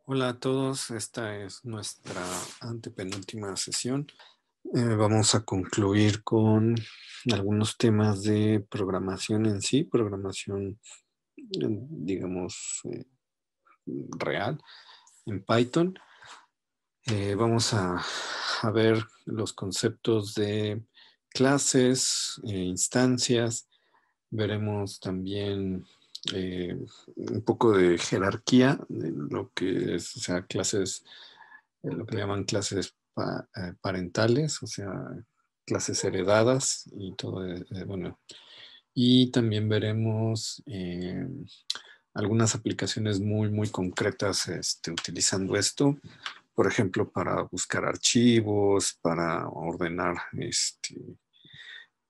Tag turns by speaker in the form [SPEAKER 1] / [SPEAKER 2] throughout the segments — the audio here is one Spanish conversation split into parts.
[SPEAKER 1] Hola a todos, esta es nuestra antepenúltima sesión. Vamos a concluir con algunos temas de programación en sí, programación, digamos, real en Python. Vamos a ver los conceptos de clases, instancias. Veremos también un poco de jerarquía, de lo que es, o sea, clases, lo que le llaman clases parentales, o sea, clases heredadas y todo, bueno. Y también veremos algunas aplicaciones muy concretas utilizando esto, por ejemplo, para buscar archivos, para ordenar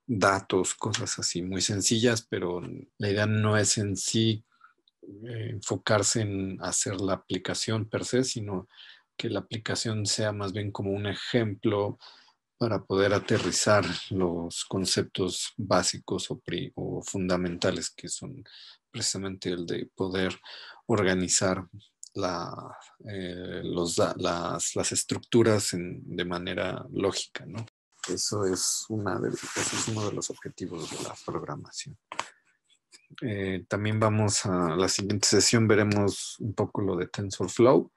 [SPEAKER 1] datos, cosas así muy sencillas, pero la idea no es en sí enfocarse en hacer la aplicación per se, sino que la aplicación sea más bien como un ejemplo para poder aterrizar los conceptos básicos o fundamentales, que son precisamente el de poder organizar las estructuras de manera lógica, ¿no? Ese es uno de los objetivos de la programación. También vamos a la siguiente sesión, veremos un poco lo de TensorFlow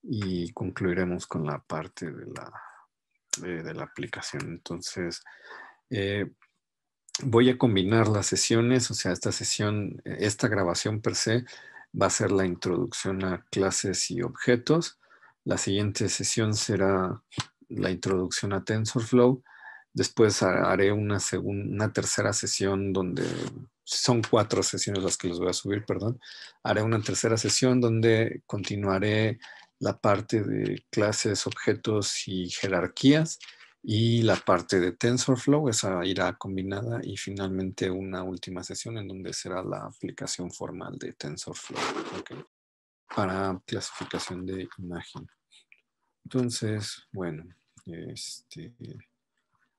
[SPEAKER 1] y concluiremos con la parte de la aplicación. Entonces, voy a combinar las sesiones, o sea, esta grabación per se va a ser la introducción a clases y objetos. La siguiente sesión será la introducción a TensorFlow. Después haré una tercera sesión donde son 4 sesiones las que les voy a subir, perdón. Haré una tercera sesión donde continuaré la parte de clases, objetos y jerarquías, y la parte de TensorFlow, esa irá combinada, y finalmente una última sesión en donde será la aplicación formal de TensorFlow, ¿okay? Para clasificación de imagen. Entonces, bueno,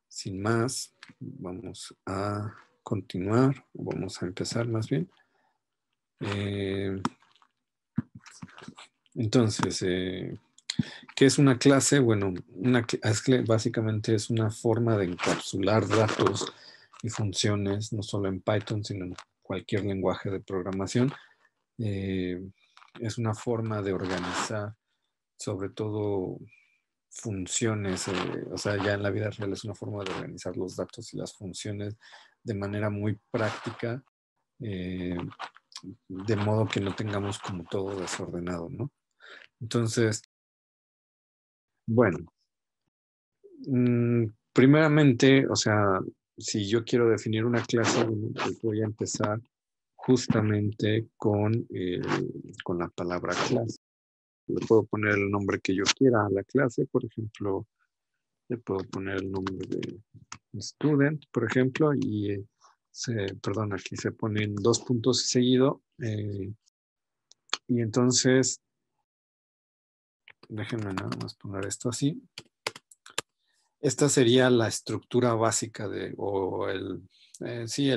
[SPEAKER 1] sin más, vamos a continuar, vamos a empezar más bien. Entonces, ¿qué es una clase? Bueno, básicamente es una forma de encapsular datos y funciones, no solo en Python, sino en cualquier lenguaje de programación. Es una forma de organizar, sobre todo, funciones, o sea, ya en la vida real es una forma de organizar los datos y las funciones de manera muy práctica, eh, de modo que no tengamos como todo desordenado, ¿no? Entonces, bueno, primeramente, o sea, si yo quiero definir una clase, bueno, pues voy a empezar justamente con la palabra clase. Le puedo poner el nombre que yo quiera a la clase, por ejemplo, le puedo poner el nombre de student, por ejemplo, y perdón, aquí se ponen 2 puntos seguido, y entonces, déjenme nada más poner esto así. Esta sería la estructura básica sí,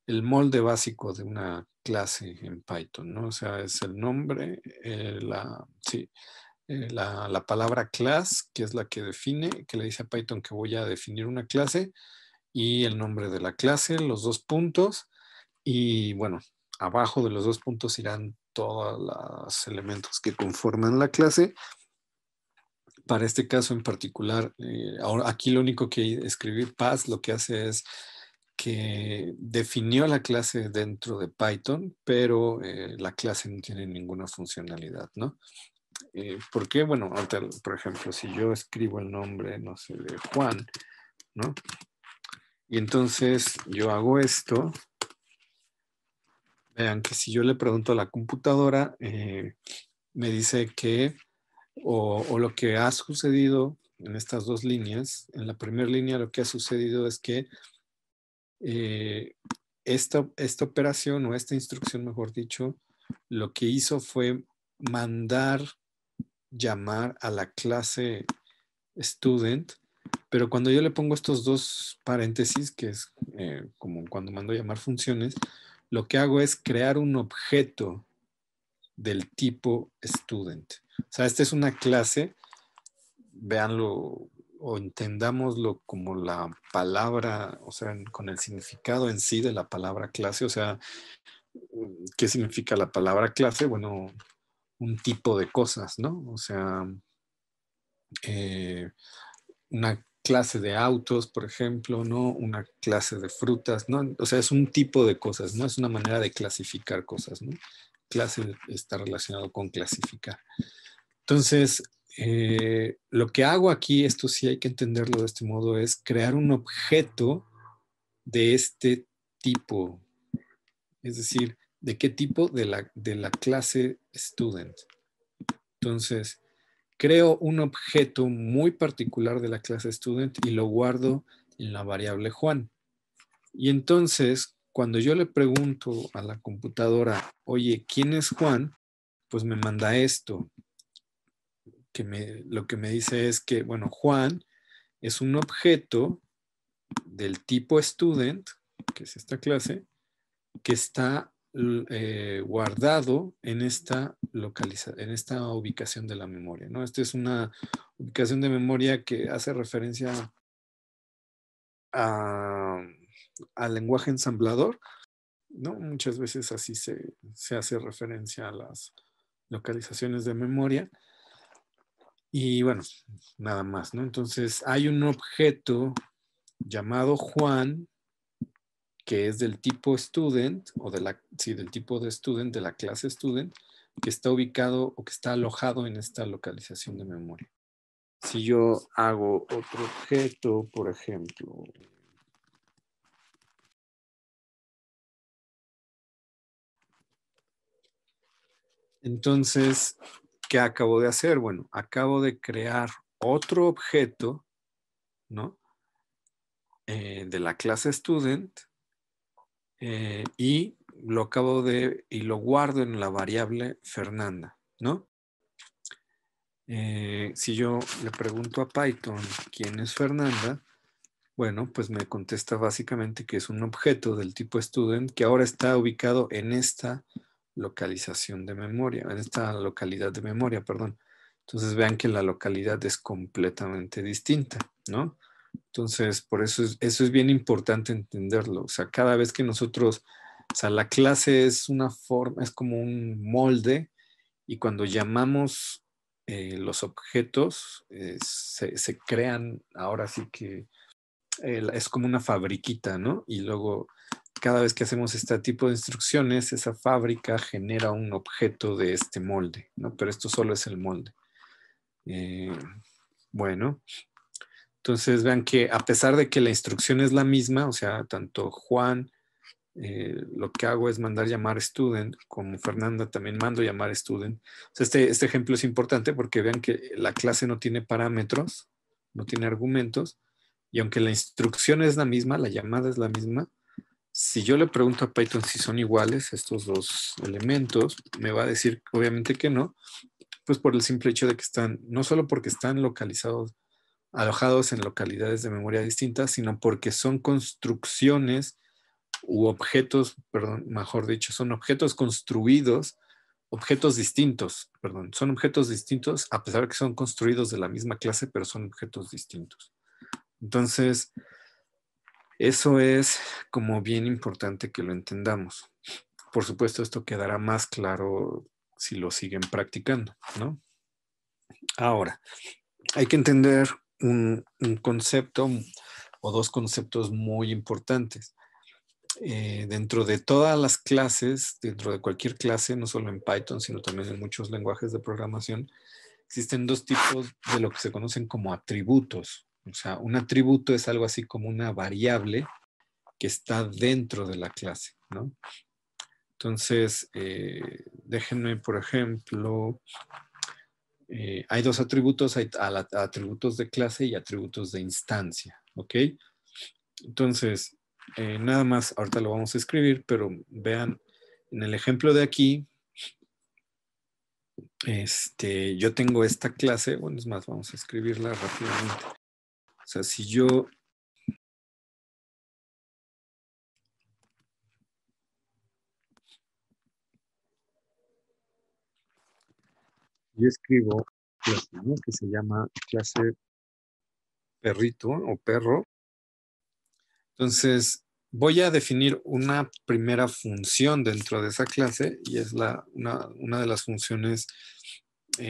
[SPEAKER 1] el molde básico de una clase en Python, ¿no? O sea, es el nombre, la palabra class, que es la que define, que le dice a Python que voy a definir una clase, y el nombre de la clase, los 2 puntos, y bueno, abajo de los 2 puntos irán todos los elementos que conforman la clase. Para este caso en particular, ahora aquí lo único que escribí pass lo que hace es que definió la clase dentro de Python, pero la clase no tiene ninguna funcionalidad, ¿no? ¿Por qué? Bueno, ahorita, por ejemplo, si yo escribo el nombre, no sé, de Juan, ¿no? Y entonces yo hago esto, vean que si yo le pregunto a la computadora, me dice que o lo que ha sucedido en estas 2 líneas, en la primera línea lo que ha sucedido es que eh, esta operación, o esta instrucción, mejor dicho, lo que hizo fue mandar llamar a la clase student, pero cuando yo le pongo estos 2 paréntesis, que es como cuando mando llamar funciones, lo que hago es crear un objeto del tipo student. O sea, esta es una clase, véanlo o entendámoslo como la palabra, o sea, con el significado en sí de la palabra clase. O sea, ¿qué significa la palabra clase? Bueno, un tipo de cosas, ¿no? O sea, eh, una clase de autos, por ejemplo, ¿no? Una clase de frutas, ¿no? O sea, es un tipo de cosas, ¿no? Es una manera de clasificar cosas, ¿no? Clase está relacionado con clasificar. Entonces, lo que hago aquí, esto sí hay que entenderlo de este modo, es crear un objeto de este tipo. Es decir, ¿de qué tipo? De la clase student. Entonces, creo un objeto muy particular de la clase student y lo guardo en la variable Juan. Y entonces, cuando yo le pregunto a la computadora, oye, ¿quién es Juan? Pues me manda esto, lo que me dice es que, bueno, Juan es un objeto del tipo student, que es esta clase, que está guardado en esta en esta ubicación de la memoria, ¿no? Esta es una ubicación de memoria que hace referencia a, al lenguaje ensamblador, ¿no? Muchas veces así se hace referencia a las localizaciones de memoria. Y bueno, nada más, ¿no? Entonces hay un objeto llamado Juan, que es del tipo student, o sí, del tipo de student, de la clase student, que está ubicado o que está alojado en esta localización de memoria. Si yo hago otro objeto, por ejemplo, entonces, ¿qué acabo de hacer? Bueno, acabo de crear otro objeto, ¿no? De la clase student, y y lo guardo en la variable Fernanda, ¿no? Si yo le pregunto a Python quién es Fernanda, bueno, pues me contesta básicamente que es un objeto del tipo student que ahora está ubicado en esta localización de memoria, en esta localidad de memoria, perdón. Entonces vean que la localidad es completamente distinta, ¿no? Entonces, por eso es bien importante entenderlo. O sea, cada vez que nosotros, o sea, la clase es una forma, es como un molde, y cuando llamamos los objetos, se crean, ahora sí que es como una fabriquita, ¿no? Y luego, cada vez que hacemos este tipo de instrucciones, esa fábrica genera un objeto de este molde, ¿no? Pero esto solo es el molde. Eh, bueno, entonces vean que a pesar de que la instrucción es la misma, o sea, tanto Juan, lo que hago es mandar llamar student, como Fernanda también mando llamar student. O sea, este ejemplo es importante porque vean que la clase no tiene parámetros, no tiene argumentos, y aunque la instrucción es la misma, la llamada es la misma, si yo le pregunto a Python si son iguales estos dos elementos, me va a decir obviamente que no, pues por el simple hecho de que están, no solo porque están localizados, alojados en localidades de memoria distintas, sino porque son construcciones u objetos, perdón, mejor dicho, son objetos construidos, objetos distintos, perdón, son objetos distintos a pesar de que son construidos de la misma clase, pero son objetos distintos. Entonces, eso es como bien importante que lo entendamos. Por supuesto, esto quedará más claro si lo siguen practicando, ¿no? Ahora, hay que entender un concepto o dos conceptos muy importantes. Dentro de todas las clases, dentro de cualquier clase, no solo en Python, sino también en muchos lenguajes de programación, existen dos tipos de lo que se conocen como atributos. O sea, un atributo es algo así como una variable que está dentro de la clase, ¿no? Entonces, déjenme, por ejemplo, hay dos atributos, hay atributos de clase y atributos de instancia, ¿ok? Entonces, nada más, ahorita lo vamos a escribir, pero vean, en el ejemplo de aquí, yo tengo esta clase, bueno, es más, vamos a escribirla rápidamente. O sea, si yo yo escribo clase, ¿no? Que se llama clase perrito o perro. Entonces, voy a definir una primera función dentro de esa clase y es una de las funciones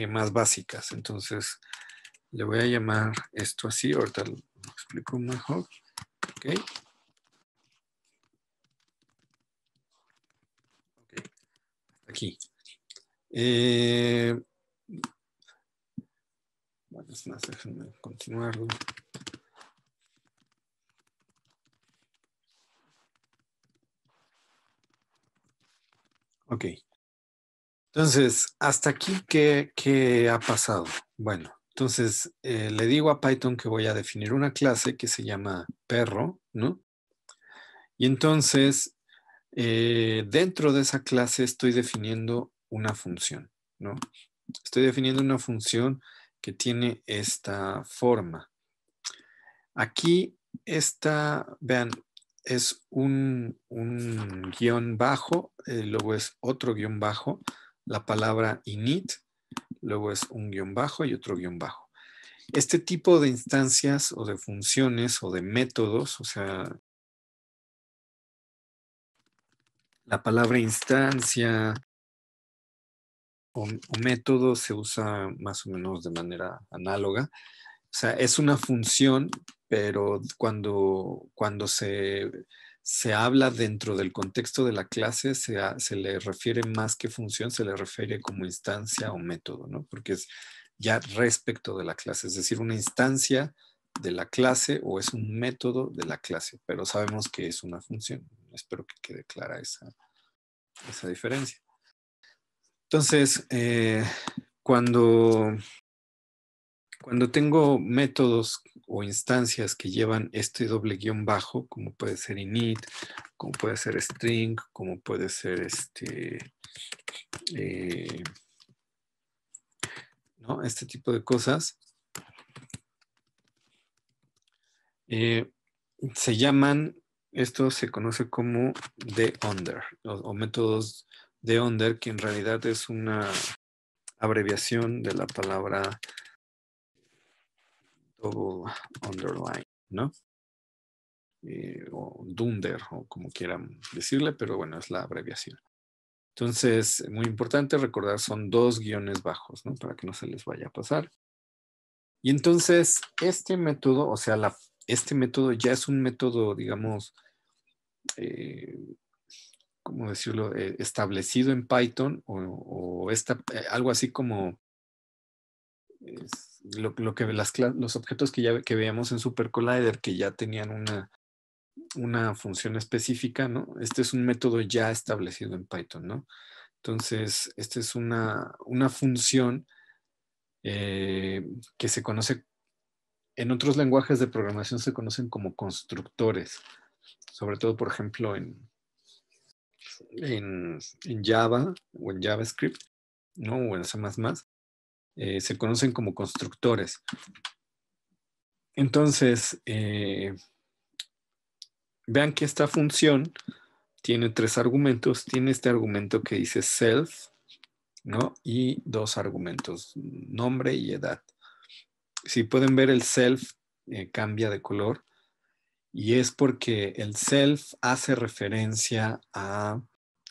[SPEAKER 1] más básicas. Entonces, le voy a llamar esto así. Ahorita lo explico mejor. Ok. Aquí. Bueno, es más, déjenme continuarlo. Ok. Entonces, hasta aquí, ¿qué ha pasado? Bueno, entonces le digo a Python que voy a definir una clase que se llama perro, ¿no? Y entonces, dentro de esa clase estoy definiendo una función, ¿no? Estoy definiendo una función que tiene esta forma. Aquí vean, es un guión bajo, luego es otro guión bajo, la palabra init, luego es un guión bajo y otro guión bajo. Este tipo de instancias o de funciones o de métodos, o sea, la palabra instancia o método se usa más o menos de manera análoga. O sea, es una función, pero cuando se habla dentro del contexto de la clase, se le refiere más que función, se le refiere como instancia o método, ¿no? Porque es ya respecto de la clase, es decir, una instancia de la clase o es un método de la clase, pero sabemos que es una función. Espero que quede clara esa diferencia. Entonces, cuando tengo métodos o instancias que llevan este doble guión bajo, como puede ser init, como puede ser string, como puede ser ¿no? Este tipo de cosas, se llaman, esto se conoce como de-under o métodos de-under, que en realidad es una abreviación de la palabra double underline, ¿no? O dunder, o como quieran decirle, pero bueno, es la abreviación. Entonces, muy importante recordar, son dos guiones bajos, ¿no? Para que no se les vaya a pasar. Y entonces, este método, o sea, este método ya es un método, digamos, ¿cómo decirlo? Establecido en Python o algo así como lo que los objetos que veíamos en Super Collider, que ya tenían una función específica, ¿no? Este es un método ya establecido en Python, ¿no? Entonces, esta es una función que se conoce, en otros lenguajes de programación se conocen como constructores, sobre todo, por ejemplo, en Java o en JavaScript, ¿no? O en C++, se conocen como constructores. Entonces, vean que esta función tiene tres argumentos. Tiene este argumento que dice self, ¿no? Y dos argumentos, nombre y edad. Si pueden ver, el self cambia de color y es porque el self hace referencia a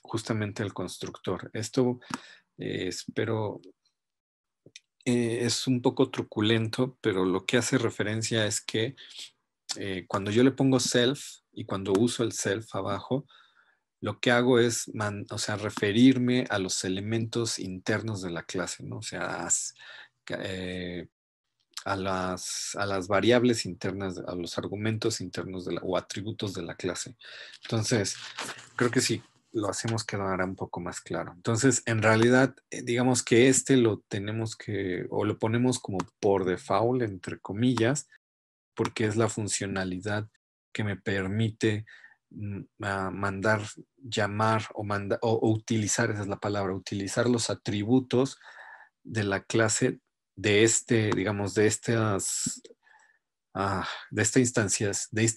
[SPEAKER 1] justamente al constructor. Esto espero es un poco truculento, pero lo que hace referencia es que cuando yo le pongo self y cuando uso el self abajo, lo que hago es, o sea, referirme a los elementos internos de la clase, ¿no? O sea, eh, a las variables internas, a los argumentos internos o atributos de la clase. Entonces, creo que si lo hacemos quedará un poco más claro. Entonces, en realidad, digamos que lo tenemos o lo ponemos como por default, entre comillas, porque es la funcionalidad que me permite mandar, llamar o utilizar, esa es la palabra, utilizar los atributos de la clase digamos, de esta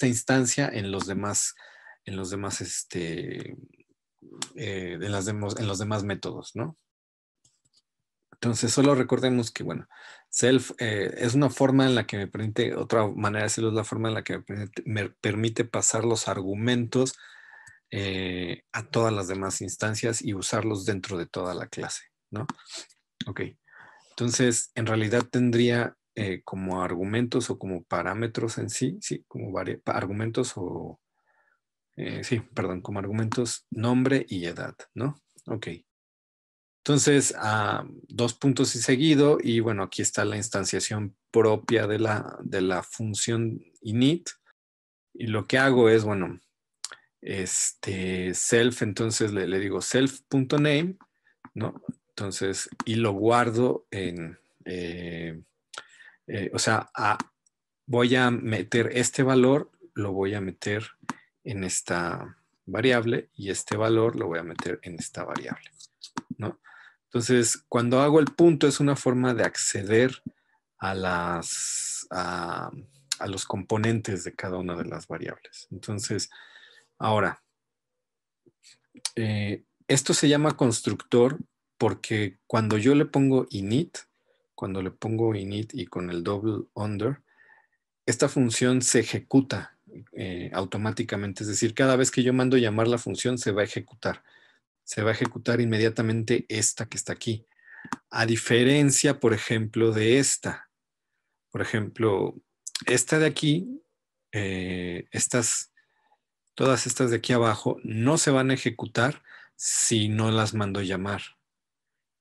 [SPEAKER 1] instancia en los demás, en los demás métodos, ¿no? Entonces, solo recordemos que, bueno, self es una forma en la que me permite, otra manera de decirlo es la forma en la que me permite pasar los argumentos a todas las demás instancias y usarlos dentro de toda la clase, ¿no? Ok. Entonces, en realidad tendría como argumentos o como parámetros en sí, como argumentos o, sí, perdón, como argumentos nombre y edad, ¿no? Ok. Entonces, dos puntos y seguido, y bueno, aquí está la instanciación propia de la función init, y lo que hago es, bueno, self, entonces le digo self.name, ¿no? Entonces, y lo guardo en, o sea, voy a meter este valor, lo voy a meter en esta variable y este valor lo voy a meter en esta variable, ¿no? Entonces, cuando hago el punto es una forma de acceder a los componentes de cada una de las variables. Entonces, ahora, esto se llama constructor porque cuando yo le pongo init, y con el double under, esta función se ejecuta automáticamente. Es decir, cada vez que yo mando llamar la función, se va a ejecutar. Se va a ejecutar inmediatamente esta que está aquí. A diferencia, por ejemplo, de esta. Por ejemplo, esta de aquí, todas estas de aquí abajo, no se van a ejecutar si no las mando llamar.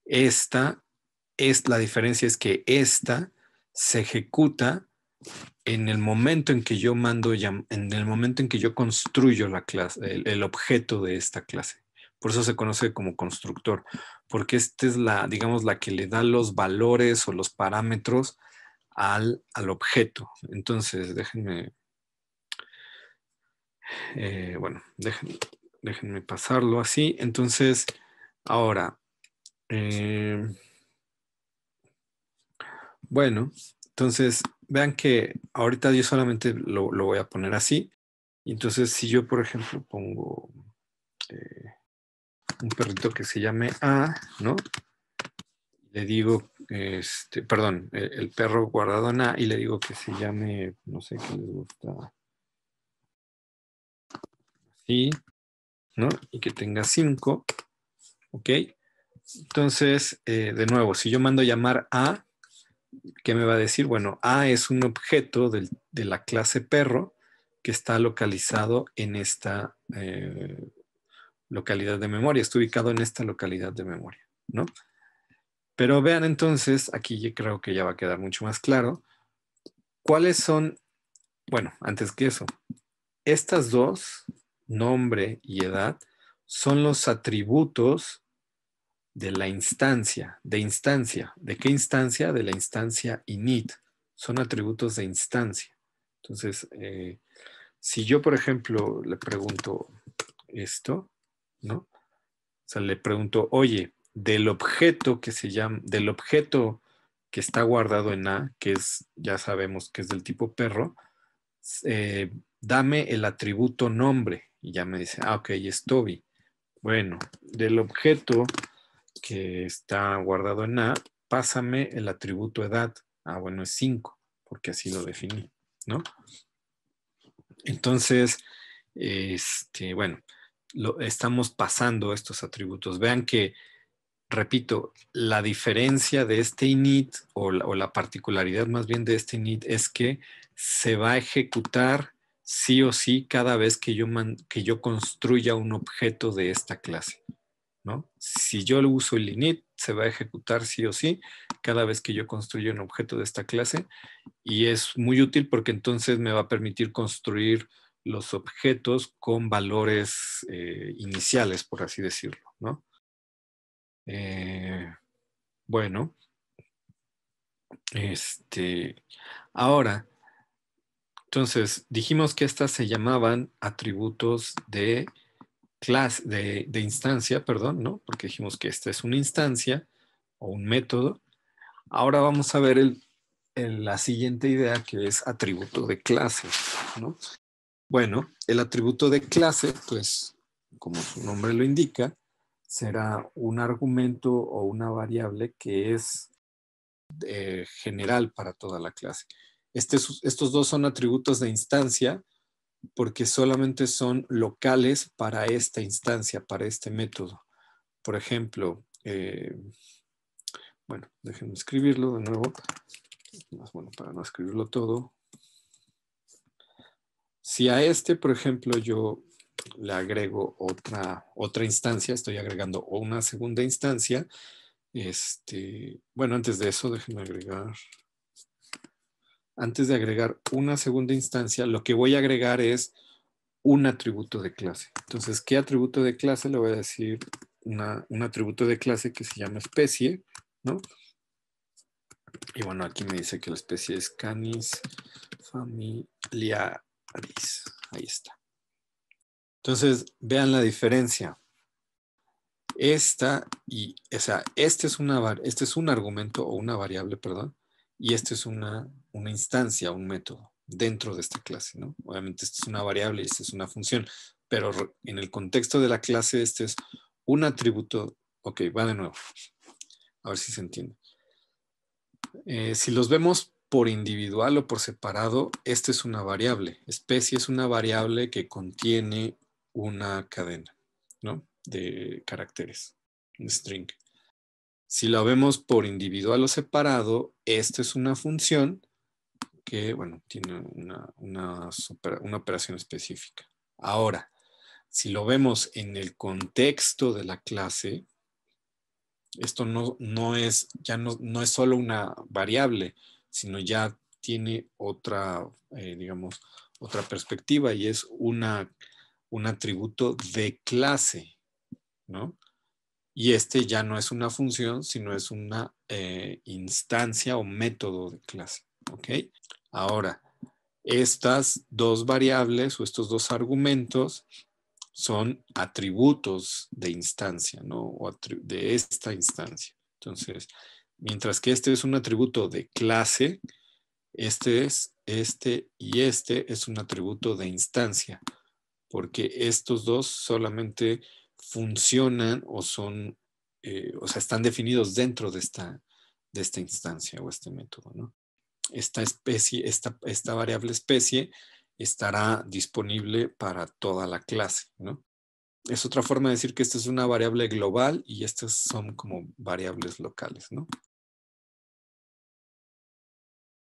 [SPEAKER 1] La diferencia es que esta se ejecuta en el momento en que yo en el momento en que yo construyo la clase, el objeto de esta clase. Por eso se conoce como constructor, porque esta es digamos, la que le da los valores o los parámetros al objeto. Entonces, bueno, déjenme pasarlo así. Entonces, ahora, bueno, entonces vean que ahorita yo solamente lo voy a poner así. Y entonces, si yo, por ejemplo, pongo un perrito que se llame A, ¿no? Le digo, perdón, el perro guardado en A y le digo que se llame, no sé qué les gusta, así, ¿no? Y que tenga 5, ¿ok? Entonces, de nuevo, si yo mando llamar A, ¿qué me va a decir? Bueno, A es un objeto de la clase perro que está localizado en esta localidad de memoria, está ubicado en esta localidad de memoria, ¿no? Pero vean entonces, aquí yo creo que ya va a quedar mucho más claro, cuáles son, bueno, antes que eso, estas dos, nombre y edad, son los atributos de la instancia. ¿De qué instancia? De la instancia init. Son atributos de instancia. Entonces, si yo, por ejemplo, le pregunto esto, ¿no? O sea, le pregunto, oye, del objeto que está guardado en A, que es, ya sabemos que es del tipo perro, dame el atributo nombre. Y ya me dice, ok, es Toby. Bueno, del objeto que está guardado en A, pásame el atributo edad. Bueno, es 5, porque así lo definí, ¿no? Entonces, bueno, estamos pasando estos atributos. Vean que, repito, la diferencia de este init, o la particularidad más bien de este init, es que se va a ejecutar sí o sí cada vez que yo construya un objeto de esta clase, ¿no? Si yo uso el init, se va a ejecutar sí o sí cada vez que yo construya un objeto de esta clase, y es muy útil porque entonces me va a permitir construir los objetos con valores iniciales, por así decirlo, ¿no? Bueno, ahora, entonces dijimos que estas se llamaban atributos de clase, de instancia, perdón, ¿no? Porque dijimos que esta es una instancia o un método. Ahora vamos a ver la siguiente idea, que es atributo de clase, ¿no? Bueno, el atributo de clase, pues, como su nombre lo indica, será un argumento o una variable que es general para toda la clase. Estos dos son atributos de instancia porque solamente son locales para esta instancia, para este método. Por ejemplo, bueno, déjenme escribirlo de nuevo. Más bueno, para no escribirlo todo. Si a este, por ejemplo, yo le agrego otra instancia, estoy agregando una segunda instancia. Bueno, antes de eso, déjenme agregar. Antes de agregar una segunda instancia, lo que voy a agregar es un atributo de clase. Entonces, ¿qué atributo de clase? Le voy a decir un atributo de clase que se llama especie, ¿no? Y bueno, aquí me dice que la especie es Canis familiaris. Ahí está. Entonces, vean la diferencia. O sea, este es un argumento o una variable, perdón, y este es una instancia, un método dentro de esta clase, ¿no? Obviamente esta es una variable y esta es una función, pero en el contexto de la clase este es un atributo. Ok, va de nuevo. A ver si se entiende. Si los vemos por individual o por separado, esta es una variable. Especie es una variable que contiene una cadena, ¿no? De caracteres, un string. Si lo vemos por individual o separado, esta es una función que, bueno, tiene una operación específica. Ahora, si lo vemos en el contexto de la clase, esto no es solo una variable, sino ya tiene otra, digamos, otra perspectiva y es un atributo de clase, ¿no? Y este ya no es una función, sino es una instancia o método de clase, ¿ok? Ahora, estas dos variables o estos dos argumentos son atributos de instancia, ¿no? O de esta instancia. Entonces, mientras que este es un atributo de clase, este y este es un atributo de instancia, porque estos dos solamente funcionan o son, o sea, están definidos dentro de esta instancia o este método, ¿no? Esta especie, esta variable especie estará disponible para toda la clase, ¿no? Es otra forma de decir que esta es una variable global y estas son como variables locales, ¿no?